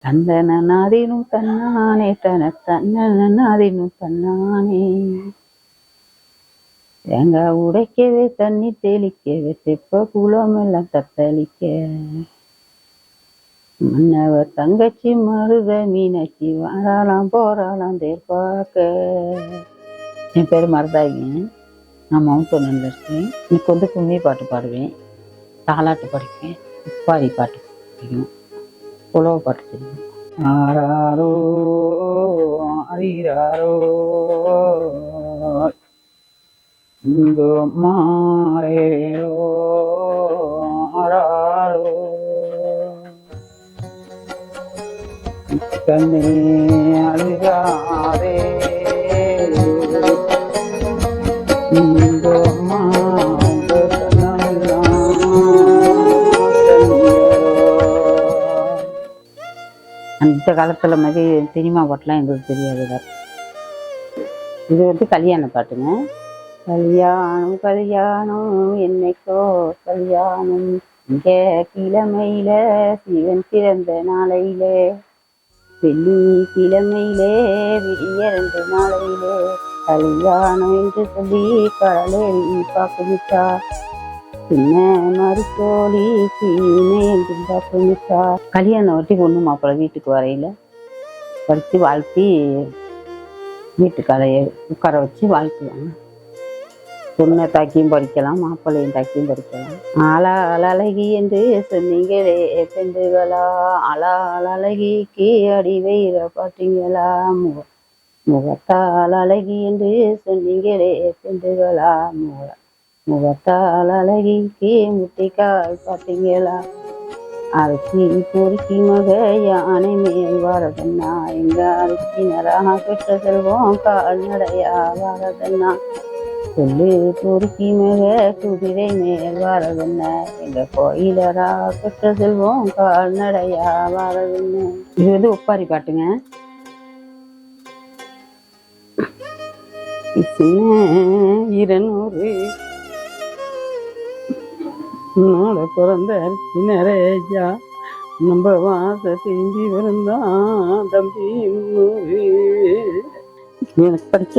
தந்தனாதினு தன்னானே தன்னனாதினு தன்னானே தேங்காய் உடைக்கவே தண்ணி தெளிக்கவே தெப்ப குளமெல்லாம் தத்தளிக்க மன்னவர் தங்கச்சி மருத மீனாட்சி வாராளாம் போறாளாம் தேர்பாக்க. என் பேர் மருதாகிங்க. நான் மவுண்டனில் இருக்கேன். எனக்கு கும்மி பாட்டு பாடுவேன், தாலாட்டு படிப்பேன், உப்பாரி பாட்டு பிடிக்கும், உழவு பாட்டு தெரியும். ஆராரோ அறியாரோ இந்தோ மாறேரோ ஆராரோ கண்ணே அழுகாதே இந்தோ அந்த காலத்துல மாதிரி சினிமா பாட்டுலாம் எங்களுக்கு தெரியாது. இது கல்யாண பாட்டுங்க. கல்யாணம் கல்யாணம் என்னைக்கோ கல்யாணம் இங்க கிழமையில சிவன் பிறந்த நாளையிலே வெள்ளி கிழமையிலே விடிய 2 நாளையிலே கல்யாணம் என்று சொல்லி கடலேறி பார்க்க பின்ன மறுத்தோழி சீனை என்று பார்க்க கல்யாணம் வட்டி பொண்ணு மாப்பிள்ளை வீட்டுக்கு வரையில படித்து வாழ்த்தி வீட்டுக்காரைய உட்கார வச்சு வாழ்த்துவாங்க. பொண்ணை தாக்கியும் படிக்கலாம், மாப்பிள்ளையும் தாக்கியும் படிக்கலாம். ஆளால் அழகி என்று சொன்னீங்களே பெண்டுகளா, ஆளால் அழகிக்கு அடி வைர பாட்டீங்களா, முகத்தால் அழகி என்று சொன்னீங்களே பெண்டுகளா, முகத்தால் அழகிக்கு முட்டைக்கால் பாட்டீங்களா, அரிசி பொறுக்கி மக யானை மேல் வாரதன்னா, எங்க அரிசி நரா பெற்ற செல்வம் கால்நடையா வாரதன்னா, சொல்லு பொறுக்கி மக குதிரை மேல் வாரதன்ன, எங்க கோயிலரா பெற்ற செல்வம் கால்நடையா வாரதன்னு. இது ஒப்பாரி பாட்டுங்க. சின்ன 200 நாளை பிறந்த சின்னரேஜா நம்ம வாச திரும்பி வருந்தான் தம்பி. எனக்கு படிச்ச